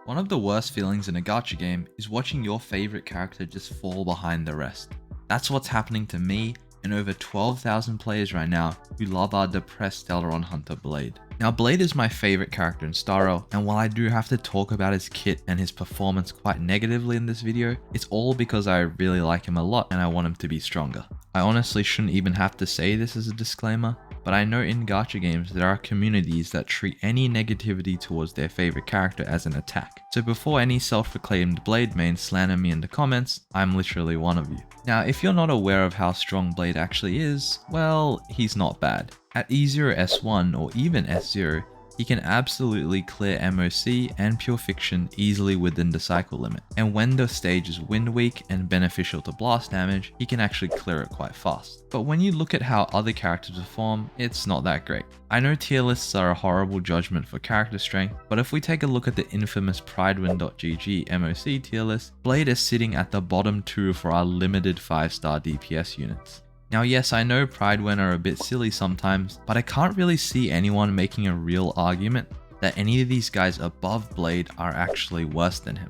One of the worst feelings in a gacha game is watching your favorite character just fall behind the rest. That's what's happening to me and over 12,000 players right now who love our depressed Stellaron Hunter Blade. Now Blade is my favorite character in Star Rail, and while I do have to talk about his kit and his performance quite negatively in this video, it's all because I really like him a lot and I want him to be stronger. I honestly shouldn't even have to say this as a disclaimer, but I know in gacha games there are communities that treat any negativity towards their favorite character as an attack. So before any self-proclaimed Blade mains slander me in the comments, I'm literally one of you. Now if you're not aware of how strong Blade actually is, well, he's not bad. At E0 S1 or even S0, he can absolutely clear MOC and Pure Fiction easily within the cycle limit. And when the stage is wind weak and beneficial to blast damage, he can actually clear it quite fast. But when you look at how other characters perform, it's not that great. I know tier lists are a horrible judgment for character strength, but if we take a look at the infamous Pridewin.gg MOC tier list, Blade is sitting at the bottom 2 for our limited 5-star DPS units. Now yes, I know Pridewin are a bit silly sometimes, but I can't really see anyone making a real argument that any of these guys above Blade are actually worse than him.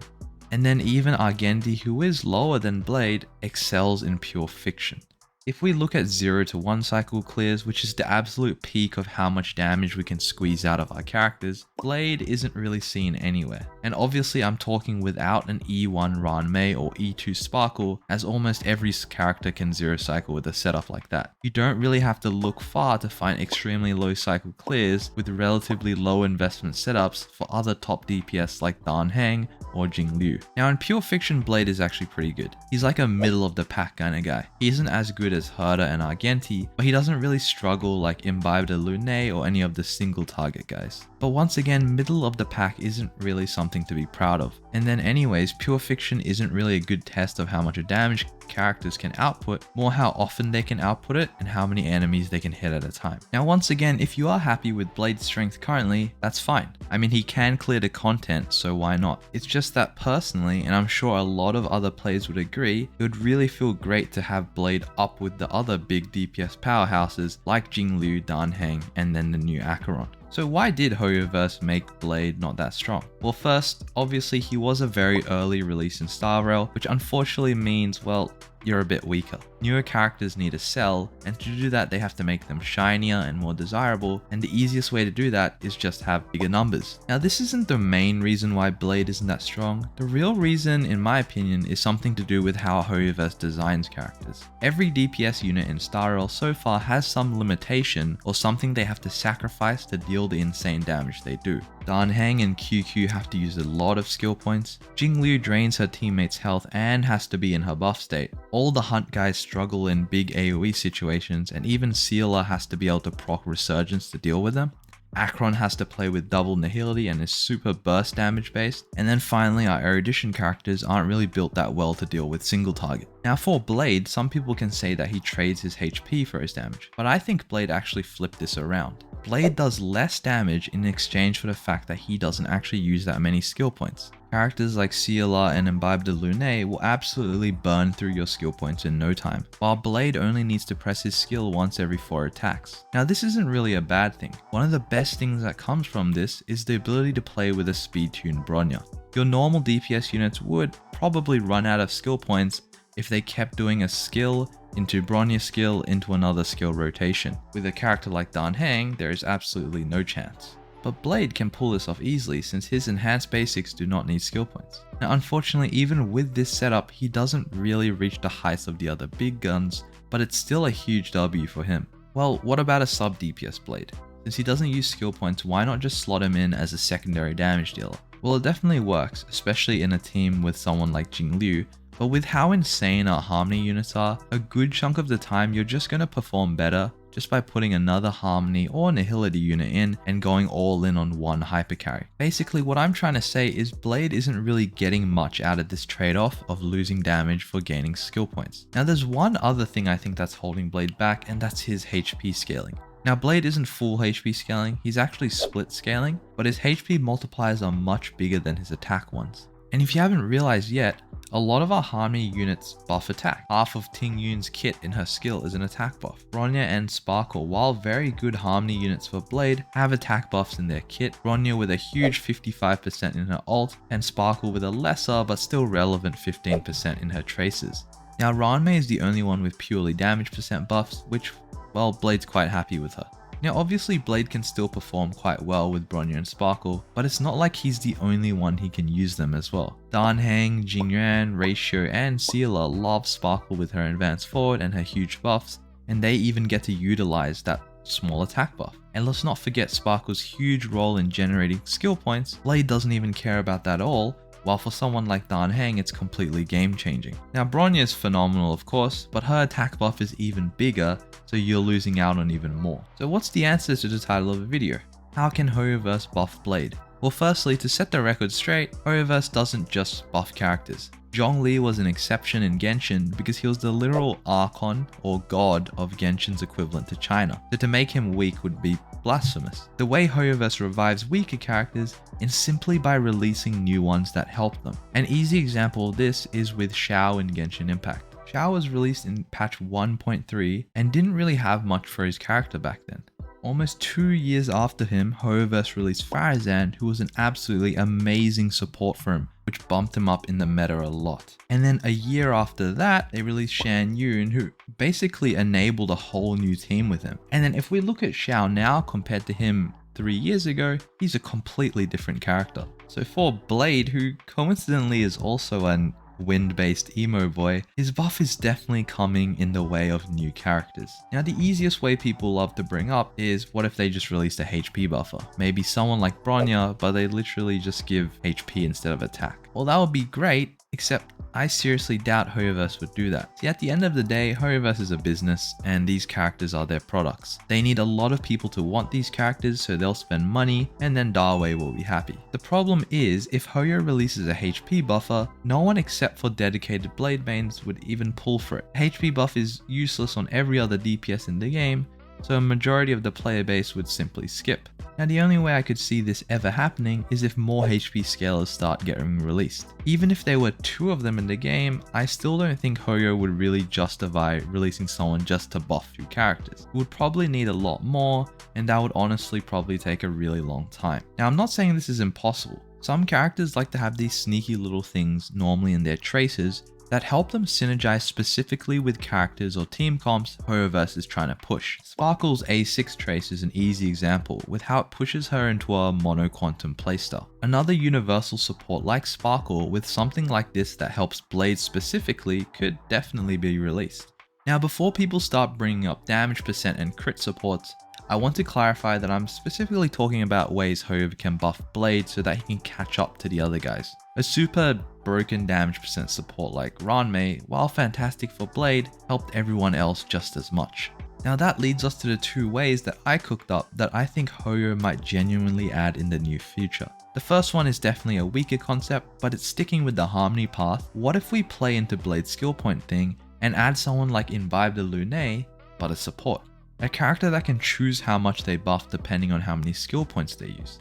And then even Argendi, who is lower than Blade, excels in Pure Fiction. If we look at 0 to 1 cycle clears, which is the absolute peak of how much damage we can squeeze out of our characters, Blade isn't really seen anywhere. And obviously I'm talking without an E1 Ranmei or E2 Sparkle, as almost every character can 0 cycle with a setup like that. You don't really have to look far to find extremely low cycle clears with relatively low investment setups for other top DPS like Dan Heng or Jingliu. Now in Pure Fiction, Blade is actually pretty good. He's like a middle of the pack kind of guy. He isn't as good as Herder and Argenti, but he doesn't really struggle like LvlUrArti or any of the single target guys. But once again, middle of the pack isn't really something to be proud of. And then anyways, Pure Fiction isn't really a good test of how much damage characters can output, more how often they can output it and how many enemies they can hit at a time. Now once again, if you are happy with Blade's strength currently, that's fine. I mean, he can clear the content, so why not? It's just that personally, and I'm sure a lot of other players would agree, it would really feel great to have Blade up with the other big DPS powerhouses like Jingliu, Dan Heng, and then the new Acheron. So why did Hoyoverse make Blade not that strong? Well first, obviously he was a very early release in Star Rail, which unfortunately means, well, you're a bit weaker. Newer characters need to sell, and to do that they have to make them shinier and more desirable, and the easiest way to do that is just have bigger numbers. Now this isn't the main reason why Blade isn't that strong. The real reason, in my opinion, is something to do with how Hoyoverse designs characters. Every DPS unit in Star Rail so far has some limitation or something they have to sacrifice to deal the insane damage they do. Dan Heng and QQ have to use a lot of skill points, Jingliu drains her teammates' health and has to be in her buff state, all the hunt guys struggle in big AoE situations, and even Sealer has to be able to proc Resurgence to deal with them. Acheron has to play with double nihility and is super burst damage based, and then finally our erudition characters aren't really built that well to deal with single target. Now for Blade, some people can say that he trades his HP for his damage, but I think Blade actually flipped this around. Blade does less damage in exchange for the fact that he doesn't actually use that many skill points. Characters like Sealer and LvlUrArti will absolutely burn through your skill points in no time, while Blade only needs to press his skill once every 4 attacks. Now this isn't really a bad thing. One of the best things that comes from this is the ability to play with a speed-tuned Bronya. Your normal DPS units would probably run out of skill points if they kept doing a skill into Bronya skill into another skill rotation. With a character like Dan Heng, there is absolutely no chance. But Blade can pull this off easily since his enhanced basics do not need skill points. Now unfortunately, even with this setup, he doesn't really reach the heights of the other big guns, but it's still a huge W for him. Well, what about a sub DPS Blade? Since he doesn't use skill points, why not just slot him in as a secondary damage dealer? Well, it definitely works, especially in a team with someone like Jingliu, but with how insane our Harmony units are, a good chunk of the time you're just going to perform better just by putting another Harmony or Nihility unit in and going all in on one hypercarry. Basically what I'm trying to say is Blade isn't really getting much out of this trade-off of losing damage for gaining skill points. Now there's one other thing I think that's holding Blade back, and that's his HP scaling. Now Blade isn't full HP scaling, he's actually split scaling, but his HP multipliers are much bigger than his attack ones. And if you haven't realized yet, A lot of our Harmony units buff attack. Half of Ting Yun's kit in her skill is an attack buff. Bronya and Sparkle, while very good Harmony units for Blade, have attack buffs in their kit. Bronya with a huge 55% in her ult, and Sparkle with a lesser but still relevant 15% in her traces. Now Ranmei is the only one with purely damage percent buffs, which, well, Blade's quite happy with her. Now obviously Blade can still perform quite well with Bronya and Sparkle, but it's not like he's the only one he can use them as well. Dan Heng, Jingyuan, Ratio, and Sealer love Sparkle with her advanced forward and her huge buffs, and they even get to utilize that small attack buff. And let's not forget Sparkle's huge role in generating skill points. Blade doesn't even care about that at all, while for someone like Dan Heng it's completely game changing. Now Bronya is phenomenal of course, but her attack buff is even bigger, so you're losing out on even more. So what's the answer to the title of the video? How can Hoyoverse buff Blade? Well, firstly, to set the record straight, Hoyoverse doesn't just buff characters. Zhongli was an exception in Genshin because he was the literal archon or god of Genshin's equivalent to China, so to make him weak would be blasphemous. The way Hoyoverse revives weaker characters is simply by releasing new ones that help them. An easy example of this is with Xiao in Genshin Impact. Xiao was released in patch 1.3 and didn't really have much for his character back then. Almost 2 years after him, Hoyoverse released Farazan, who was an absolutely amazing support for him, which bumped him up in the meta a lot. And then a year after that, they released Shan Yun, who basically enabled a whole new team with him. And then if we look at Xiao now compared to him 3 years ago, he's a completely different character. So for Blade, who coincidentally is also an wind-based emo boy, his buff is definitely coming in the way of new characters. Now the easiest way people love to bring up is what if they just released a HP buffer? Maybe someone like Bronya, but they literally just give HP instead of attack. Well, that would be great, except I seriously doubt Hoyoverse would do that. See, at the end of the day, Hoyoverse is a business and these characters are their products. They need a lot of people to want these characters, so they'll spend money and then Darway will be happy. The problem is, if Hoyo releases a HP buffer, no one except for dedicated Blade mains would even pull for it. HP buff is useless on every other DPS in the game, so a majority of the player base would simply skip. Now the only way I could see this ever happening is if more HP scalers start getting released. Even if there were 2 of them in the game, I still don't think Hoyo would really justify releasing someone just to buff 2 characters. It would probably need a lot more, and that would honestly probably take a really long time. Now I'm not saying this is impossible. Some characters like to have these sneaky little things normally in their traces that help them synergize specifically with characters or team comps Hoyoverse is trying to push. Sparkle's A6 trace is an easy example with how it pushes her into a mono-quantum playstyle. Another universal support like Sparkle with something like this that helps Blade specifically could definitely be released. Now before people start bringing up damage percent and crit supports, I want to clarify that I'm specifically talking about ways Hoyo can buff Blade so that he can catch up to the other guys. A super broken damage percent support like Ranmei, while fantastic for Blade, helped everyone else just as much. Now that leads us to the 2 ways that I cooked up that I think Hoyo might genuinely add in the near future. The first one is definitely a weaker concept, but it's sticking with the Harmony path. What if we play into Blade's skill point thing and add someone like LvlUrArti, but a support? A character that can choose how much they buff depending on how many skill points they use.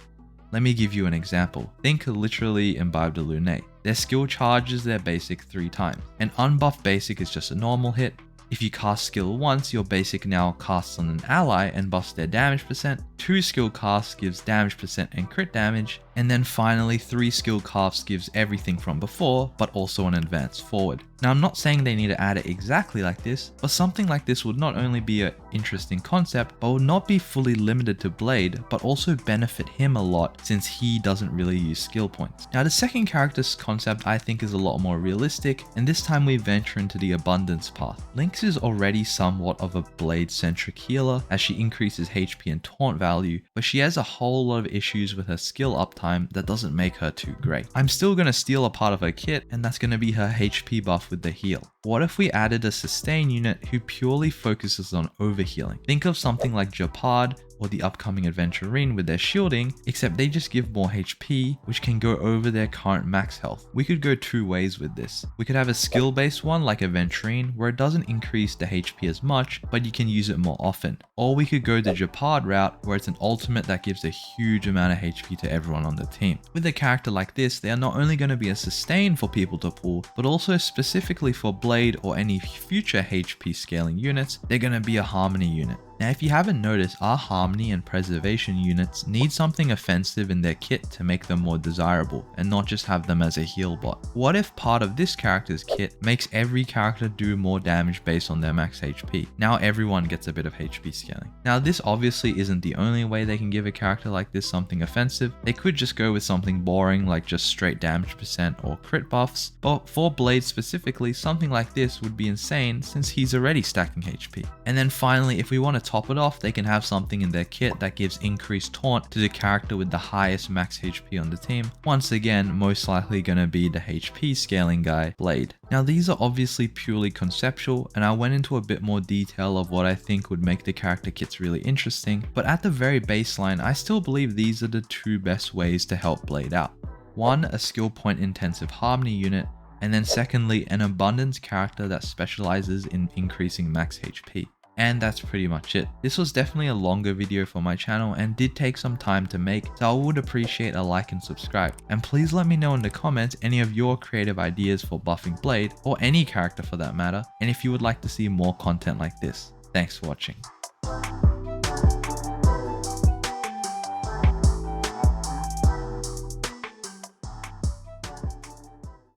Let me give you an example. Think literally LvlUrArti. Their skill charges their basic 3 times. An unbuffed basic is just a normal hit. If you cast skill once, your basic now casts on an ally and buffs their damage percent. 2 skill casts gives damage percent and crit damage. And then finally 3 skill casts gives everything from before, but also an advance forward. Now I'm not saying they need to add it exactly like this, but something like this would not only be an interesting concept, but would not be fully limited to Blade, but also benefit him a lot since he doesn't really use skill points. Now the second character's concept I think is a lot more realistic, and this time we venture into the Abundance path. Lynx is already somewhat of a Blade-centric healer as she increases HP and taunt value, but she has a whole lot of issues with her skill uptime that doesn't make her too great. I'm still going to steal a part of her kit, and that's going to be her HP buff with the heal. What if we added a sustain unit who purely focuses on overhealing? Think of something like Japad, or the upcoming Adventurine with their shielding, except they just give more HP, which can go over their current max health. We could go two ways with this. We could have a skill based one like Adventurine, where it doesn't increase the HP as much, but you can use it more often. Or we could go the Japard route, where it's an ultimate that gives a huge amount of HP to everyone on the team. With a character like this, they are not only going to be a sustain for people to pull, but also specifically for Blade or any future HP scaling units, they're going to be a Harmony unit. Now, if you haven't noticed, our Harmony and Preservation units need something offensive in their kit to make them more desirable, and not just have them as a heal bot. What if part of this character's kit makes every character do more damage based on their max HP? Now everyone gets a bit of HP scaling. Now this obviously isn't the only way they can give a character like this something offensive. They could just go with something boring like just straight damage percent or crit buffs, but for Blade specifically, something like this would be insane since he's already stacking HP. And then finally, if we want to top it off, they can have something in their kit that gives increased taunt to the character with the highest max HP on the team. Once again, most likely gonna be the HP scaling guy, Blade. Now these are obviously purely conceptual, and I went into a bit more detail of what I think would make the character kits really interesting, but at the very baseline, I still believe these are the two best ways to help Blade out. One, a skill point intensive Harmony unit, and then secondly, an Abundance character that specializes in increasing max HP. And that's pretty much it. This was definitely a longer video for my channel and did take some time to make, so I would appreciate a like and subscribe. And please let me know in the comments any of your creative ideas for buffing Blade, or any character for that matter, and if you would like to see more content like this. Thanks for watching.